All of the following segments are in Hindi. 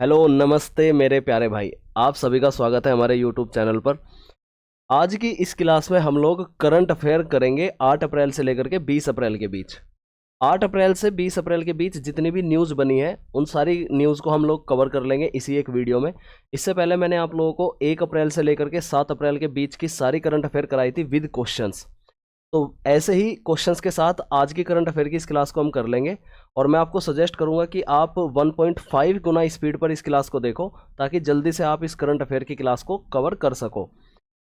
हेलो नमस्ते मेरे प्यारे भाई। आप सभी का स्वागत है हमारे यूट्यूब चैनल पर। आज की इस क्लास में हम लोग करंट अफेयर करेंगे 8 अप्रैल से लेकर के 20 अप्रैल के बीच। 8 अप्रैल से 20 अप्रैल के बीच जितनी भी न्यूज़ बनी है उन सारी न्यूज़ को हम लोग कवर कर लेंगे इसी एक वीडियो में। इससे पहले मैंने आप लोगों को 1 अप्रैल से लेकर के 7 अप्रैल के बीच की सारी करंट अफेयर कराई थी विद क्वेश्चंस। तो ऐसे ही क्वेश्चंस के साथ आज की करंट अफेयर की इस क्लास को हम कर लेंगे। और मैं आपको सजेस्ट करूंगा कि आप 1.5 गुना स्पीड पर इस क्लास को देखो ताकि जल्दी से आप इस करंट अफेयर की क्लास को कवर कर सको।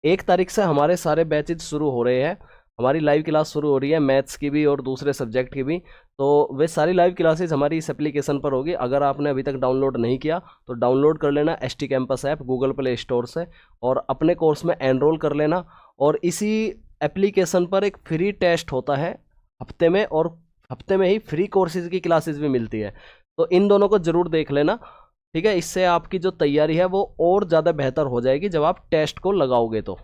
1 तारीख से हमारे सारे बैचेज शुरू हो रहे हैं। हमारी लाइव क्लास शुरू हो रही है मैथ्स की भी और दूसरे सब्जेक्ट की भी। तो वे सारी लाइव क्लासेज हमारी इस एप्लीकेशन पर होगी। अगर आपने अभी तक डाउनलोड नहीं किया तो डाउनलोड कर लेना ST campus app Google play store से और अपने कोर्स में एनरोल कर लेना। और इसी एप्लीकेशन पर एक फ्री टेस्ट होता है हफ्ते में, और हफ्ते में ही फ्री कोर्सेज की क्लासेस भी मिलती है। तो इन दोनों को जरूर देख लेना, ठीक है। इससे आपकी जो तैयारी है वो और ज़्यादा बेहतर हो जाएगी जब आप टेस्ट को लगाओगे। तो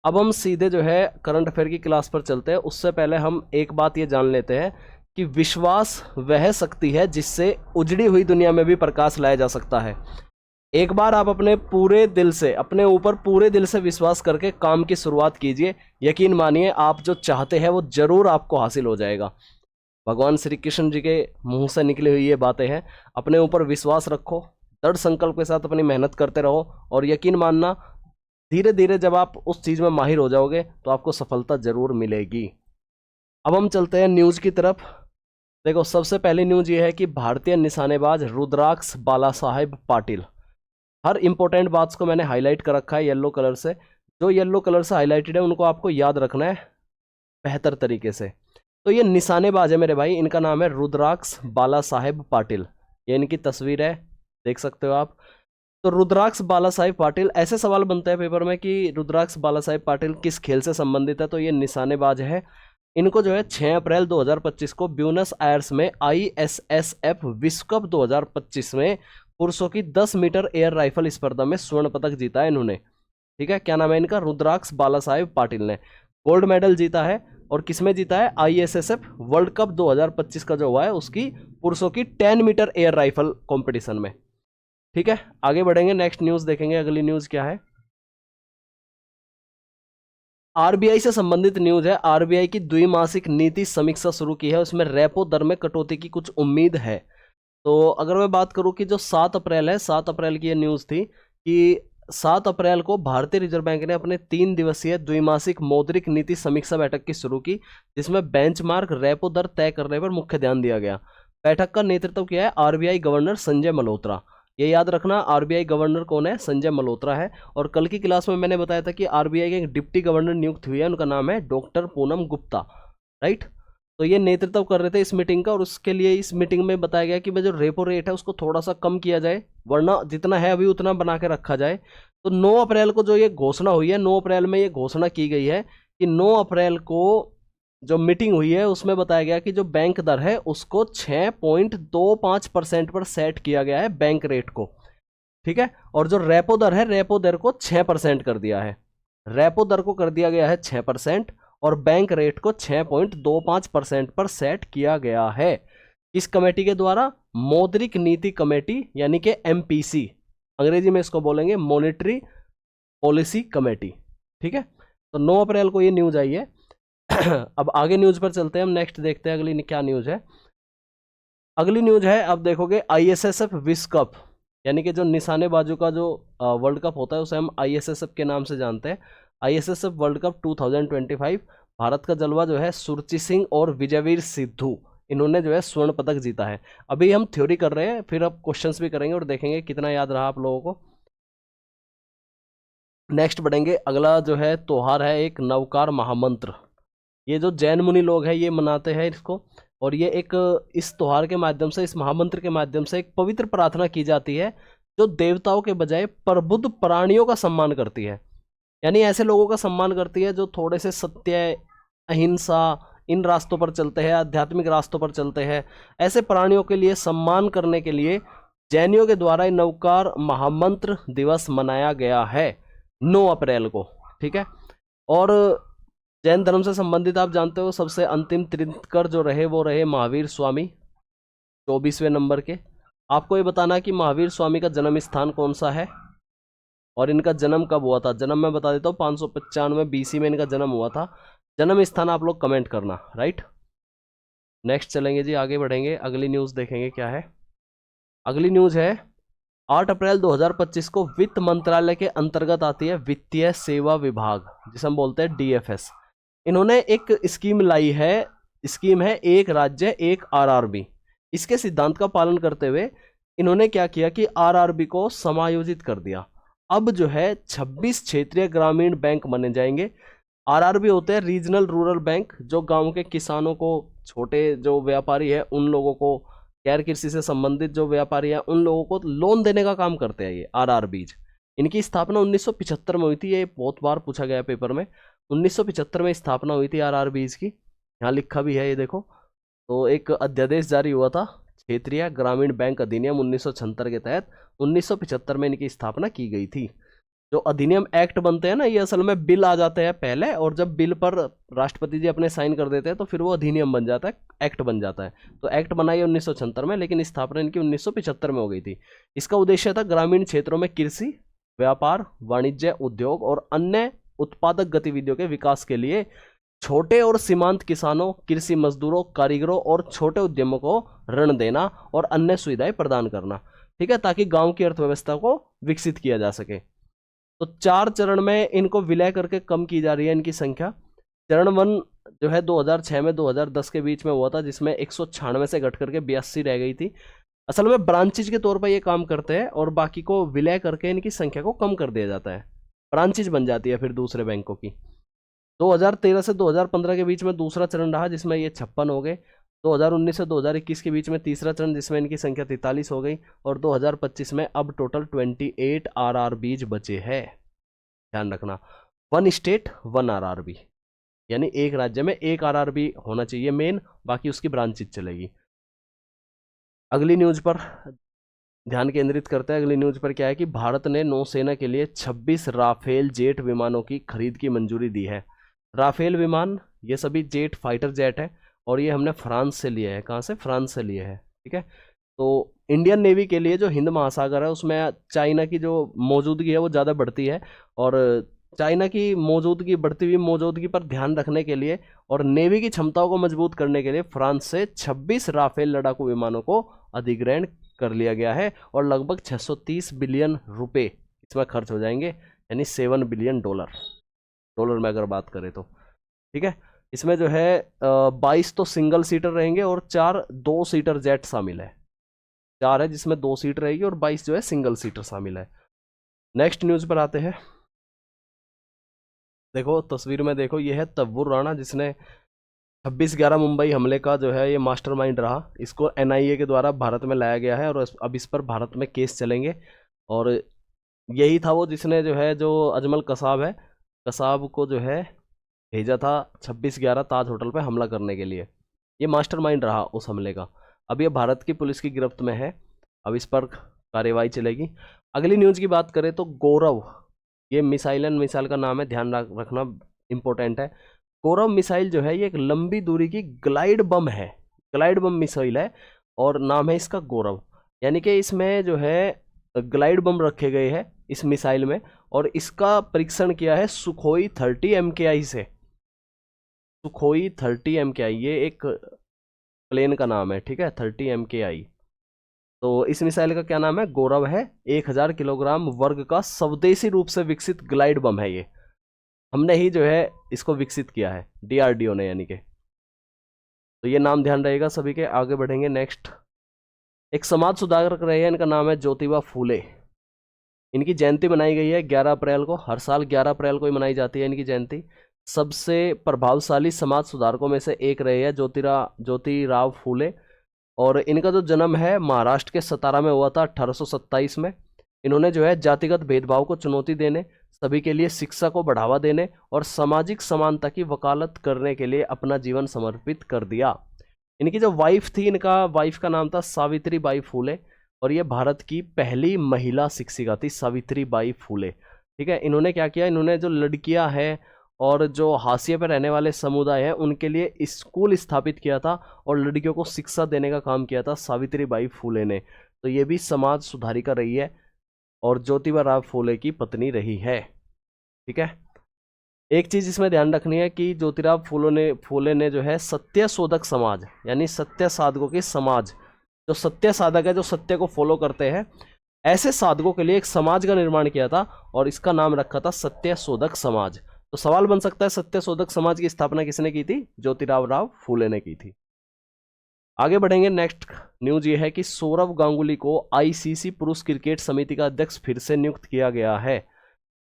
अब हम सीधे जो है करंट अफेयर की क्लास पर चलते हैं। उससे पहले हम एक बात ये जान लेते हैं कि विश्वास वह शक्ति है जिससे उजड़ी हुई दुनिया में भी प्रकाश लाया जा सकता है। एक बार आप अपने पूरे दिल से, अपने ऊपर पूरे दिल से विश्वास करके काम की शुरुआत कीजिए। यकीन मानिए आप जो चाहते हैं वो जरूर आपको हासिल हो जाएगा। भगवान श्री कृष्ण जी के मुंह से निकली हुई ये बातें हैं। अपने ऊपर विश्वास रखो, दृढ़ संकल्प के साथ अपनी मेहनत करते रहो और यकीन मानना धीरे धीरे जब आप उस चीज़ में माहिर हो जाओगे तो आपको सफलता जरूर मिलेगी। अब हम चलते हैं न्यूज़ की तरफ। देखो, सबसे पहली न्यूज़ ये है कि भारतीय निशानेबाज रुद्राक्ष बालासाहेब पाटिल। हर इंपॉर्टेंट बात को मैंने हाईलाइट कर रखा है येलो कलर से। जो येलो कलर से हाईलाइटेड है उनको आपको याद रखना है बेहतर तरीके से। तो ये निशानेबाज है मेरे भाई, इनका नाम है रुद्राक्ष बालासाहेब पाटिल। ये इनकी तस्वीर है, देख सकते हो आप। तो रुद्राक्ष बालासाहेब पाटिल, ऐसे सवाल बनते हैं पेपर में कि रुद्राक्ष बालासाहेब पाटिल किस खेल से संबंधित है। तो ये निशानेबाज है। इनको जो है 6 अप्रैल 2025 को ब्यूनस आयर्स में ISSF विश्व कप 2025 में पुरुषों की 10 मीटर एयर राइफल स्पर्धा में स्वर्ण पदक जीता है इन्होंने, ठीक है। क्या नाम है इनका? रुद्राक्ष बालासाहेब पाटिल ने गोल्ड मेडल जीता है। और किसमें जीता है? ISSF वर्ल्ड कप 2025 का जो हुआ है उसकी पुरुषों की 10 मीटर एयर राइफल कंपटीशन में, ठीक है। आगे बढ़ेंगे, नेक्स्ट न्यूज देखेंगे। अगली न्यूज क्या है? RBI से संबंधित न्यूज है। RBI की द्विमासिक नीति समीक्षा शुरू की है, उसमें रेपो दर में कटौती की कुछ उम्मीद है। तो अगर मैं बात करूं कि जो 7 अप्रैल है, 7 अप्रैल की ये न्यूज़ थी कि 7 अप्रैल को भारतीय रिजर्व बैंक ने अपने 3 दिवसीय द्विमासिक मौद्रिक नीति समीक्षा बैठक की शुरू की, जिसमें बेंचमार्क रेपो दर तय करने पर मुख्य ध्यान दिया गया। बैठक का नेतृत्व किया है RBI गवर्नर संजय मल्होत्रा। ये याद रखना, RBI गवर्नर कौन है? संजय मल्होत्रा है। और कल की क्लास में मैंने बताया था कि RBI के एक डिप्टी गवर्नर नियुक्त हुई है, उनका नाम है डॉक्टर पूनम गुप्ता, राइट। तो ये नेतृत्व कर रहे थे इस मीटिंग का, और उसके लिए इस मीटिंग में बताया गया कि भाई जो रेपो रेट है उसको थोड़ा सा कम किया जाए, वरना जितना है अभी उतना बना के रखा जाए। तो 9 अप्रैल को जो ये घोषणा हुई है, 9 अप्रैल में ये घोषणा की गई है कि 9 अप्रैल को जो मीटिंग हुई है उसमें बताया गया कि जो बैंक दर है उसको 6.25% पर सेट किया गया है बैंक रेट को, ठीक है। और जो रेपो दर है, रेपो दर को 6% कर दिया है। रेपो दर को कर दिया गया है 6% और बैंक रेट को 6.25% पर सेट किया गया है। इस कमेटी के द्वारा मौद्रिक नीति कमेटी यानी कि MPC, अंग्रेजी में इसको बोलेंगे मॉनेटरी पॉलिसी कमेटी, ठीक है। तो 9 अप्रैल को ये न्यूज आई है। अब आगे न्यूज पर चलते हैं हम, नेक्स्ट देखते हैं अगली क्या न्यूज है। अगली न्यूज है, अब देखोगे ISSF विश्व कप, यानी कि जो निशानेबाजों का जो वर्ल्ड कप होता है उसे हम ISSF के नाम से जानते हैं। ISSF वर्ल्ड कप 2025, भारत का जलवा जो है सुरुचि सिंह और विजयवीर सिद्धू, इन्होंने जो है स्वर्ण पदक जीता है। अभी हम थ्योरी कर रहे हैं, फिर अब क्वेश्चंस भी करेंगे और देखेंगे कितना याद रहा आप लोगों को। नेक्स्ट बढ़ेंगे, अगला जो है त्योहार है एक नवकार महामंत्र। ये जो जैन मुनि लोग हैं ये मनाते हैं इसको, और ये एक इस त्योहार के माध्यम से, इस महामंत्र के माध्यम से एक पवित्र प्रार्थना की जाती है जो देवताओं के बजाय प्रबुद्ध प्राणियों का सम्मान करती है। यानी ऐसे लोगों का सम्मान करती है जो थोड़े से सत्य, अहिंसा, इन रास्तों पर चलते हैं, आध्यात्मिक रास्तों पर चलते हैं। ऐसे प्राणियों के लिए सम्मान करने के लिए जैनियों के द्वारा नवकार महामंत्र दिवस मनाया गया है 9 अप्रैल को, ठीक है। और जैन धर्म से संबंधित आप जानते हो सबसे अंतिम तीर्थंकर जो रहे वो रहे महावीर स्वामी, 24वें नंबर के। आपको ये बताना है कि महावीर स्वामी का जन्म स्थान कौन सा है और इनका जन्म कब हुआ था। जन्म मैं बता देता हूँ, 595 BC में इनका जन्म हुआ था। जन्म स्थान आप लोग कमेंट करना, राइट। नेक्स्ट चलेंगे जी, आगे बढ़ेंगे, अगली न्यूज़ देखेंगे क्या है। अगली न्यूज़ है 8 अप्रैल 2025 को वित्त मंत्रालय के अंतर्गत आती है वित्तीय सेवा विभाग, जिसे हम बोलते हैं DFS। इन्होंने एक स्कीम लाई है, स्कीम है एक राज्य एक RRB। इसके सिद्धांत का पालन करते हुए इन्होंने क्या किया कि RRB को समायोजित कर दिया। अब जो है 26 क्षेत्रीय ग्रामीण बैंक बने जाएंगे। RRB होते हैं रीजनल रूरल बैंक, जो गांव के किसानों को, छोटे जो व्यापारी है उन लोगों को, गैर कृषि से संबंधित जो व्यापारी है उन लोगों को लोन देने का काम करते हैं ये RRBs। इनकी स्थापना 1975 में हुई थी, ये बहुत बार पूछा गया पेपर में। 1975 में स्थापना हुई थी RRBs की, यहाँ लिखा भी है ये देखो। तो एक अध्यादेश जारी हुआ था, क्षेत्रीय ग्रामीण बैंक अधिनियम 1976 के तहत 1975 में इनकी स्थापना की गई थी। जो अधिनियम एक्ट बनते हैं ना, ये असल में बिल आ जाते हैं पहले, और जब बिल पर राष्ट्रपति जी अपने साइन कर देते हैं तो फिर वो अधिनियम बन जाता है, एक्ट बन जाता है। तो एक्ट बनाई 1976 में, लेकिन स्थापना इनकी 1975 में हो गई थी। इसका उद्देश्य था ग्रामीण क्षेत्रों में कृषि, व्यापार, वाणिज्य, उद्योग और अन्य उत्पादक गतिविधियों के विकास के लिए छोटे और सीमांत किसानों, कृषि मजदूरों, कारीगरों और छोटे उद्यमों को ऋण देना और अन्य सुविधाएं प्रदान करना, ठीक है, ताकि गांव की अर्थव्यवस्था को विकसित किया जा सके। तो 4 चरण में इनको विलय करके कम की जा रही है इनकी संख्या। चरण 1 जो है 2006 में 2010 के बीच में हुआ था, जिसमें 196 से घट करके 82 रह गई थी। असल में ब्रांचेज के तौर पर ये काम करते हैं और बाकी को विलय करके इनकी संख्या को कम कर दिया जाता है, ब्रांचेज बन जाती है फिर दूसरे बैंकों की। 2013 से 2015 के बीच में दूसरा चरण रहा, जिसमें ये 56 हो गए। 2019 से 2021 के बीच में तीसरा चरण, जिसमें इनकी संख्या 43 हो गई। और 2025 में अब टोटल 28 RRBs बचे हैं। ध्यान रखना, 1 स्टेट 1 RRB, यानी एक राज्य में एक RRB होना चाहिए मेन, बाकी उसकी ब्रांचेज चलेगी। अगली न्यूज पर ध्यान केंद्रित करते हैं। अगली न्यूज पर क्या है कि भारत ने नौसेना के लिए 26 राफेल जेट विमानों की खरीद की मंजूरी दी है। राफेल विमान ये सभी जेट फाइटर जेट है, और ये हमने फ्रांस से लिए हैं। कहाँ से? फ्रांस से लिए हैं, ठीक है। तो इंडियन नेवी के लिए जो हिंद महासागर है उसमें चाइना की जो मौजूदगी है वो ज़्यादा बढ़ती है, और चाइना की मौजूदगी, बढ़ती हुई मौजूदगी पर ध्यान रखने के लिए और नेवी की क्षमताओं को मजबूत करने के लिए फ्रांस से 26 राफेल लड़ाकू विमानों को अधिग्रहण कर लिया गया है, और लगभग 630 बिलियन रुपए इसमें खर्च हो जाएंगे, यानी 7 बिलियन डॉलर में अगर बात करें तो, ठीक है। इसमें जो है 22 तो सिंगल सीटर रहेंगे और 4 2 सीटर जेट शामिल है। 4 है जिसमें 2 सीट रहेगी और 22 जो है सिंगल सीटर शामिल है। नेक्स्ट न्यूज पर आते हैं। देखो तस्वीर में देखो, ये है तब्बूर राणा, जिसने 26/11 मुंबई हमले का जो है ये मास्टरमाइंड रहा। इसको NIA के द्वारा भारत में लाया गया है, और अब इस पर भारत में केस चलेंगे। और यही था वो जिसने जो है, जो अजमल कसाब है, कसाब को जो है भेजा था 26/11 ताज होटल पे हमला करने के लिए। ये मास्टरमाइंड रहा उस हमले का। अब ये भारत की पुलिस की गिरफ्त में है, अब इस पर कार्रवाई चलेगी। अगली न्यूज़ की बात करें तो गौरव, ये मिसाइल का नाम है, ध्यान रखना इंपॉर्टेंट है। गौरव मिसाइल जो है ये एक लंबी दूरी की ग्लाइड बम है, ग्लाइड बम मिसाइल है, और नाम है इसका गौरव। यानी कि इसमें जो है ग्लाइड बम रखे गए हैं इस मिसाइल में, और इसका परीक्षण किया है सुखोई 30 MKI से। सुखोई 30 MKI ये एक प्लेन का नाम है, ठीक है, 30 MKI। तो इस मिसाइल का क्या नाम है? गौरव है। 1000 किलोग्राम वर्ग का स्वदेशी रूप से विकसित ग्लाइड बम है ये। हमने ही जो है इसको विकसित किया है, DRDO ने, यानी कि। तो ये नाम ध्यान रहेगा सभी के। आगे बढ़ेंगे नेक्स्ट। एक समाज सुधारक रहे हैं, इनका नाम है ज्योतिबा फूले। इनकी जयंती मनाई गई है 11 अप्रैल को, हर साल 11 अप्रैल को ही मनाई जाती है इनकी जयंती। सबसे प्रभावशाली समाज सुधारकों में से एक रहे हैं ज्योतिराव फूले, और इनका जो जन्म है महाराष्ट्र के सतारा में हुआ था 1827 में। इन्होंने जो है जातिगत भेदभाव को चुनौती देने, सभी के लिए शिक्षा को बढ़ावा देने और सामाजिक समानता की वकालत करने के लिए अपना जीवन समर्पित कर दिया। इनकी जो वाइफ थी, इनका वाइफ का नाम था सावित्री बाई फूले, और ये भारत की पहली महिला शिक्षिका थी, सावित्री बाई फूले, ठीक है। इन्होंने क्या किया, इन्होंने जो लड़कियां हैं और जो हाशिए पर रहने वाले समुदाय हैं उनके लिए स्कूल स्थापित किया था, और लड़कियों को शिक्षा देने का काम किया था सावित्री बाई फूले ने। तो ये भी समाज सुधारिका रही है और ज्योतिबा राव फूले की पत्नी रही है। ठीक है, एक चीज इसमें ध्यान रखनी है कि ज्योतिराव फूले ने जो है सत्य शोधक समाज यानी सत्य साधकों की समाज, जो सत्य साधक है जो सत्य को फॉलो करते हैं, ऐसे साधकों के लिए एक समाज का निर्माण किया था और इसका नाम रखा था सत्य शोधक समाज। तो सवाल बन सकता है सत्य शोधक समाज की स्थापना किसने की थी? ज्योतिराव राव फूले ने की थी। आगे बढ़ेंगे। नेक्स्ट न्यूज ये है कि सौरव गांगुली को आईसीसी पुरुष क्रिकेट समिति का अध्यक्ष फिर से नियुक्त किया गया है।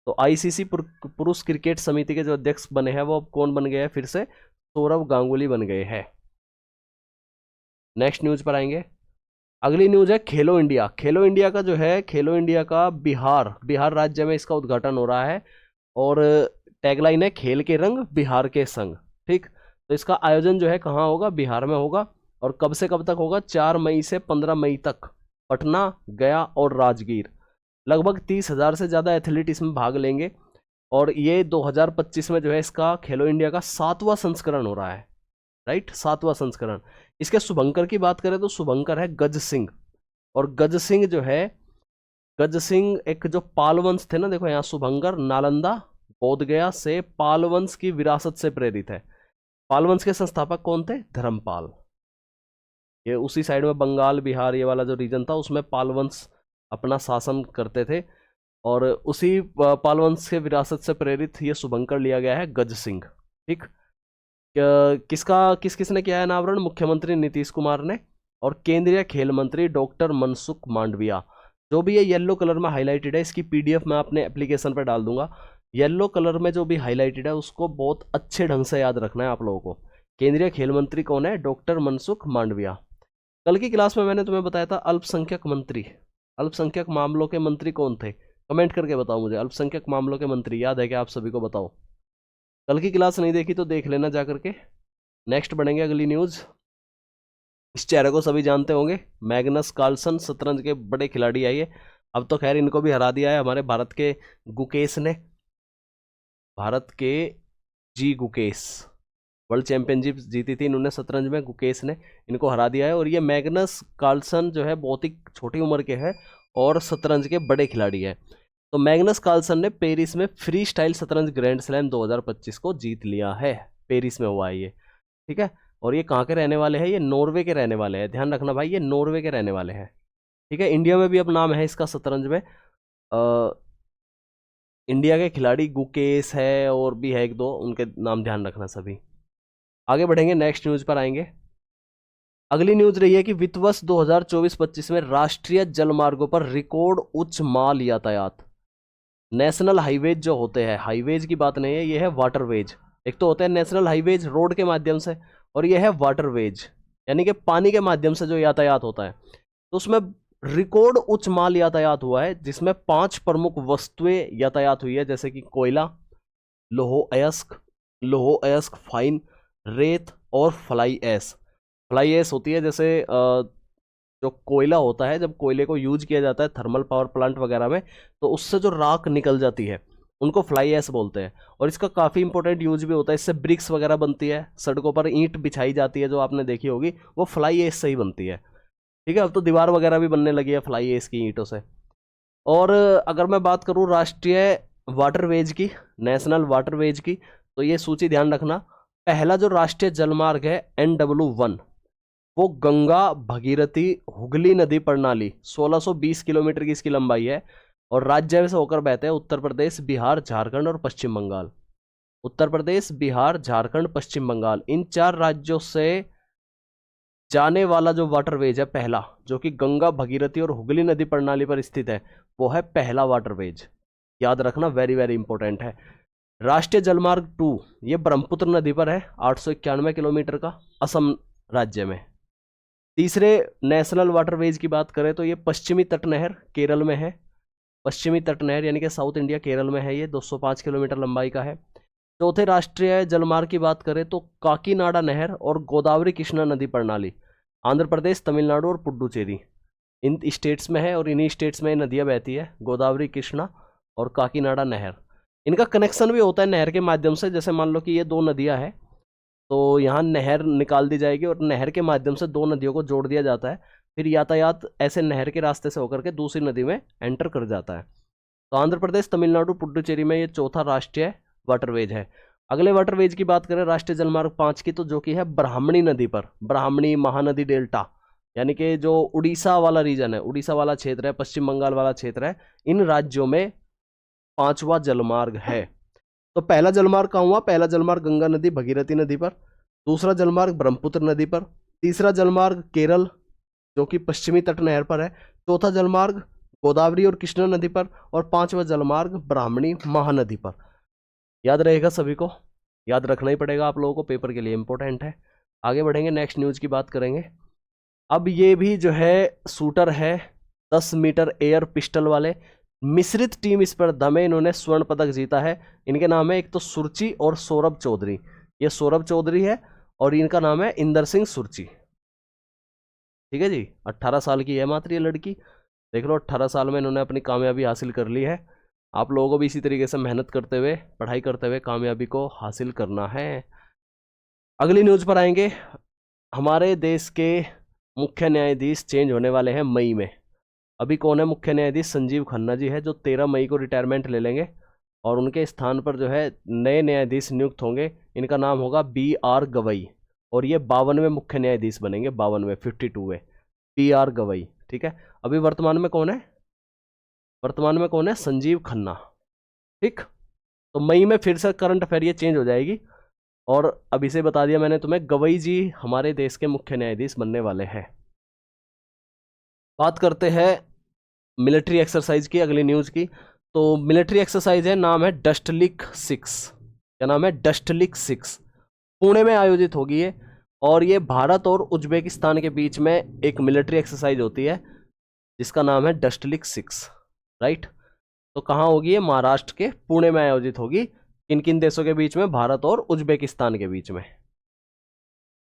तो आईसीसी पुरुष क्रिकेट समिति के जो अध्यक्ष बने हैं वो अब कौन बन गए हैं? फिर से सौरव गांगुली बन गए हैं। नेक्स्ट न्यूज पर आएंगे। अगली न्यूज है खेलो इंडिया। खेलो इंडिया का जो है, खेलो इंडिया का बिहार राज्य में इसका उद्घाटन हो रहा है और टैगलाइन है खेल के रंग बिहार के संग। ठीक, तो इसका आयोजन जो है कहाँ होगा? बिहार में होगा। और कब से कब तक होगा? 4 मई से 15 मई तक पटना, गया और राजगीर। लगभग 30,000 से ज़्यादा एथलीट इसमें भाग लेंगे और ये 2025 में जो है इसका खेलो इंडिया का 7वां संस्करण हो रहा है। राइट, 7वां संस्करण। इसके शुभंकर की बात करें तो शुभंकर है गज सिंह। और गज सिंह जो है, गज सिंह एक जो पाल वंश थे ना, देखो यहाँ शुभंकर नालंदा बोधगया से पाल वंश की विरासत से प्रेरित है। पाल वंश के संस्थापक कौन थे? धर्मपाल। ये उसी साइड में बंगाल बिहार ये वाला जो रीजन था उसमें पाल वंश अपना शासन करते थे और उसी पाल वंश के विरासत से प्रेरित ये शुभंकर लिया गया है गज सिंह। ठीक, किसने किया है अनावरण? मुख्यमंत्री नीतीश कुमार ने और केंद्रीय खेल मंत्री डॉक्टर मनसुख मांडविया। जो भी ये येलो कलर में हाईलाइटेड है, इसकी पीडीएफ मैं अपने एप्लीकेशन पर डाल दूंगा। येलो कलर में जो भी हाईलाइटेड है उसको बहुत अच्छे ढंग से याद रखना है आप लोगों को। केंद्रीय खेल मंत्री कौन है? डॉक्टर मनसुख मांडविया। कल की क्लास में मैंने तुम्हें बताया था अल्पसंख्यक मंत्री, अल्पसंख्यक मामलों के मंत्री कौन थे? कमेंट करके बताओ मुझे। अल्पसंख्यक मामलों के मंत्री याद है क्या आप सभी को? बताओ। कल की क्लास नहीं देखी तो देख लेना जा करके। नेक्स्ट बढ़ेंगे अगली न्यूज। इस चेहरे को सभी जानते होंगे, मैग्नस कार्लसन, शतरंज के बड़े खिलाड़ी आइए। अब तो खैर इनको भी हरा दिया है हमारे भारत के गुकेश ने, भारत के जी गुकेश। वर्ल्ड चैंपियनशिप जीती थी इन्होंने शतरंज में, गुकेश ने इनको हरा दिया है। और ये मैग्नस कार्लसन जो है बहुत ही छोटी उम्र के हैं और शतरंज के बड़े खिलाड़ी हैं। तो मैग्नस कार्लसन ने पेरिस में फ्री स्टाइल शतरंज ग्रैंड स्लैम 2025 को जीत लिया है। पेरिस में हुआ है ये। ठीक है, और ये कहाँ के रहने वाले हैं? ये नॉर्वे के रहने वाले हैं। ध्यान रखना भाई, ये नॉर्वे के रहने वाले हैं। ठीक है, इंडिया में भी अब नाम है इसका शतरंज में। इंडिया के खिलाड़ी गुकेश है और भी है एक दो, उनके नाम ध्यान रखना सभी। आगे बढ़ेंगे, नेक्स्ट न्यूज पर आएंगे। अगली न्यूज रही है कि वित्त वर्ष 2024-25 में राष्ट्रीय जलमार्गों पर रिकॉर्ड उच्च माल यातायात। नेशनल हाईवेज जो होते हैं, हाईवेज की बात नहीं है, ये है वाटरवेज। एक तो होते हैं नेशनल हाईवेज रोड के माध्यम से और ये है वाटरवेज यानी कि पानी के माध्यम से जो यातायात होता है। तो उसमें रिकॉर्ड उच्च माल यातायात हुआ है जिसमें 5 प्रमुख वस्तुएं यातायात हुई है, जैसे कि कोयला, लोहो अयस्क, फाइन, रेत और फ्लाई ऐश। फ्लाई ऐश होती है जैसे जो कोयला होता है, जब कोयले को यूज किया जाता है थर्मल पावर प्लांट वगैरह में तो उससे जो राख निकल जाती है उनको फ्लाई ऐश बोलते हैं। और इसका काफ़ी इंपॉर्टेंट यूज भी होता है, इससे ब्रिक्स वगैरह बनती है, सड़कों पर ईंट बिछाई जाती है जो आपने देखी होगी, वो फ्लाई ऐश से ही बनती है। ठीक है, अब तो दीवार वगैरह भी बनने लगी है फ्लाई ऐश की ईंटों से। और अगर मैं बात करूँ राष्ट्रीय वाटरवेज की, नेशनल वाटरवेज की, तो ये सूची ध्यान रखना। पहला जो राष्ट्रीय जलमार्ग है NW1 वो गंगा भगीरथी हुगली नदी प्रणाली 1620 किलोमीटर की इसकी लंबाई है और राज्य से होकर बहते हैं उत्तर प्रदेश, बिहार, झारखंड और पश्चिम बंगाल। उत्तर प्रदेश, बिहार, झारखंड, पश्चिम बंगाल, इन 4 राज्यों से जाने वाला जो वाटरवेज है पहला, जो कि गंगा भगीरथी और हुगली नदी प्रणाली पर स्थित है, वो है पहला वाटरवेज। याद रखना, वेरी वेरी इंपॉर्टेंट है। राष्ट्रीय जलमार्ग 2 ये ब्रह्मपुत्र नदी पर है 891 किलोमीटर का, असम राज्य में। तीसरे नेशनल वाटरवेज की बात करें तो ये पश्चिमी तट नहर केरल में है, पश्चिमी तट नहर यानी कि साउथ इंडिया केरल में है, ये 205 किलोमीटर लंबाई का है। चौथे राष्ट्रीय जलमार्ग की बात करें तो काकीनाडा नहर और गोदावरी कृष्णा नदी प्रणाली आंध्र प्रदेश, तमिलनाडु और पुडुचेरी, इन स्टेट्स में है और इन्हीं स्टेट्स में नदियाँ बहती है, गोदावरी कृष्णा और काकीनाडा नहर। इनका कनेक्शन भी होता है नहर के माध्यम से, जैसे मान लो कि ये 2 नदियाँ हैं तो यहाँ नहर निकाल दी जाएगी और नहर के माध्यम से 2 नदियों को जोड़ दिया जाता है फिर यातायात ऐसे नहर के रास्ते से होकर के दूसरी नदी में एंटर कर जाता है। तो आंध्र प्रदेश, तमिलनाडु, पुडुचेरी में ये चौथा राष्ट्रीय वाटरवेज है। अगले वाटरवेज की बात करें राष्ट्रीय जलमार्ग 5 की, तो जो कि है ब्राह्मणी नदी पर, ब्राह्मणी महानदी डेल्टा, यानी कि जो उड़ीसा वाला रीजन है, उड़ीसा वाला क्षेत्र है, पश्चिम बंगाल वाला क्षेत्र है, इन राज्यों में 5वां जलमार्ग है। तो पहला जलमार्ग कहाँ हुआ? पहला जलमार्ग गंगा नदी भगीरथी नदी पर, दूसरा जलमार्ग ब्रह्मपुत्र नदी पर, तीसरा जलमार्ग केरल जो कि पश्चिमी तट नहर पर है, चौथा जलमार्ग गोदावरी और कृष्णा नदी पर, और 5वां जलमार्ग ब्राह्मणी महानदी पर। याद रहेगा सभी को, याद रखना ही पड़ेगा आप लोगों को, पेपर के लिए इंपॉर्टेंट है। आगे बढ़ेंगे, नेक्स्ट न्यूज की बात करेंगे। अब ये भी जो है शूटर है 10 मीटर एयर पिस्टल वाले, मिश्रित टीम इस पर दम है, इन्होंने स्वर्ण पदक जीता है। इनके नाम है एक तो सुरुचि और सौरभ चौधरी। ये सौरभ चौधरी है और इनका नाम है इंदर सिंह सुरुचि। ठीक है जी, 18 साल की है मात्र ये लड़की। देख लो 18 साल में इन्होंने अपनी कामयाबी हासिल कर ली है। आप लोगों को भी इसी तरीके से मेहनत करते हुए, पढ़ाई करते हुए कामयाबी को हासिल करना है। अगली न्यूज पर आएंगे। हमारे देश के मुख्य न्यायाधीश चेंज होने वाले हैं मई में। अभी कौन है मुख्य न्यायाधीश? संजीव खन्ना जी है, जो 13 मई को रिटायरमेंट ले लेंगे और उनके स्थान पर जो है नए न्यायाधीश नियुक्त होंगे। इनका नाम होगा BR गवई और ये 52वें मुख्य न्यायाधीश बनेंगे, 52वें, 52वें BR गवई। ठीक है, अभी वर्तमान में कौन है? वर्तमान में कौन है? संजीव खन्ना। ठीक, तो मई में फिर से करंट अफेयर ये चेंज हो जाएगी और अभी से बता दिया मैंने तुम्हें, गवई जी हमारे देश के मुख्य न्यायाधीश बनने वाले हैं। बात करते हैं मिलिट्री एक्सरसाइज की, अगली न्यूज की। तो मिलिट्री एक्सरसाइज है, नाम है डस्टलिक 6। क्या नाम है? डस्टलिक 6। पुणे में आयोजित होगी ये, और ये भारत और उज्बेकिस्तान के बीच में एक मिलिट्री एक्सरसाइज होती है जिसका नाम है डस्टलिक 6, राइट। तो कहाँ होगी ये? महाराष्ट्र के पुणे में आयोजित होगी। किन किन देशों के बीच में? भारत और उज्बेकिस्तान के बीच में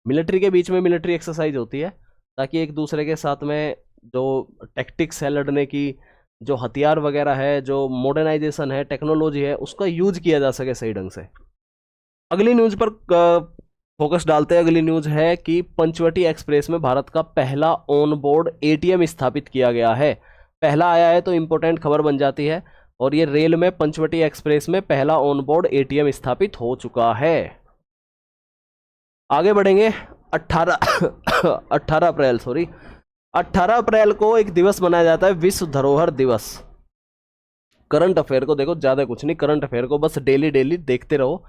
मिलिट्री के बीच में मिलिट्री एक्सरसाइज होती है, ताकि एक दूसरे के साथ में जो टैक्टिक्स है लड़ने की, जो हथियार वगैरह है, जो मॉडर्नाइजेशन है, टेक्नोलॉजी है, उसका यूज किया जा सके सही ढंग से। अगली न्यूज पर फोकस डालते हैं। अगली न्यूज है कि पंचवटी एक्सप्रेस में भारत का पहला ऑन बोर्ड ATM स्थापित किया गया है। पहला आया है तो इंपॉर्टेंट खबर बन जाती है, और ये रेल में पंचवटी एक्सप्रेस में पहला ऑन बोर्ड ATM स्थापित हो चुका है। आगे बढ़ेंगे। 18 अप्रैल को एक दिवस मनाया जाता है, विश्व धरोहर दिवस। करंट अफेयर को देखो, ज्यादा कुछ नहीं, करंट अफेयर को बस डेली डेली देखते रहो।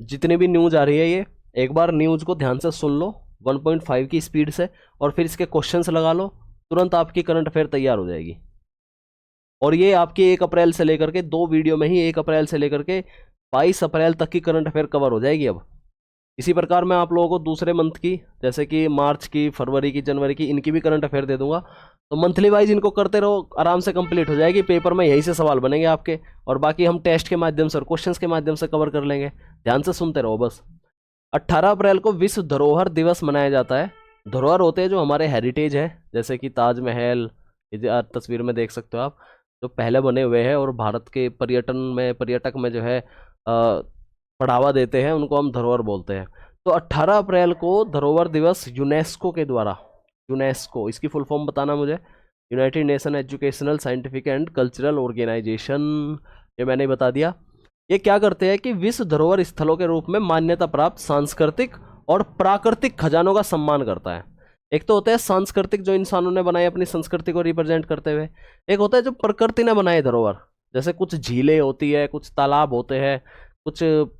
जितनी भी न्यूज आ रही है, ये एक बार न्यूज को ध्यान से सुन लो 1.5 की स्पीड से, और फिर इसके क्वेश्चंस लगा लो, तुरंत आपकी करंट अफेयर तैयार हो जाएगी। और ये आपकी 1 अप्रैल से लेकर के 2 वीडियो में ही 1 अप्रैल से लेकर के 22 अप्रैल तक की करंट अफेयर कवर हो जाएगी। अब इसी प्रकार मैं आप लोगों को दूसरे मंथ की, जैसे कि मार्च की, फरवरी की, जनवरी की, इनकी भी करंट अफेयर दे दूंगा। तो मंथली वाइज इनको करते रहो, आराम से कंप्लीट हो जाएगी। पेपर में यहीं से सवाल बनेंगे आपके, और बाकी हम टेस्ट के माध्यम से और क्वेश्चंस के माध्यम से कवर कर लेंगे। ध्यान से सुनते रहो बस। 18 अप्रैल को विश्व धरोहर दिवस मनाया जाता है। धरोहर होते हैं जो हमारे हेरिटेज है, जैसे कि ताजमहल, तस्वीर में देख सकते हो आप, जो पहले बने हुए हैं और भारत के पर्यटन में, पर्यटक में जो है बढ़ावा देते हैं, उनको हम धरोहर बोलते हैं। तो 18 अप्रैल को धरोहर दिवस यूनेस्को के द्वारा, यूनेस्को इसकी फुल फॉर्म बताना मुझे, United Nation Educational Scientific and Cultural Organisation, ये मैंने बता दिया। ये क्या करते हैं कि विश्व धरोहर स्थलों के रूप में मान्यता प्राप्त सांस्कृतिक और प्राकृतिक खजानों का सम्मान करता है। एक तो होता है सांस्कृतिक, जो इंसानों ने बनाए अपनी संस्कृति को रिप्रेजेंट करते हुए। एक होता है जो प्रकृति ने बनाए धरोहर, जैसे कुछ झीलें होती है, कुछ तालाब होते हैं, कुछ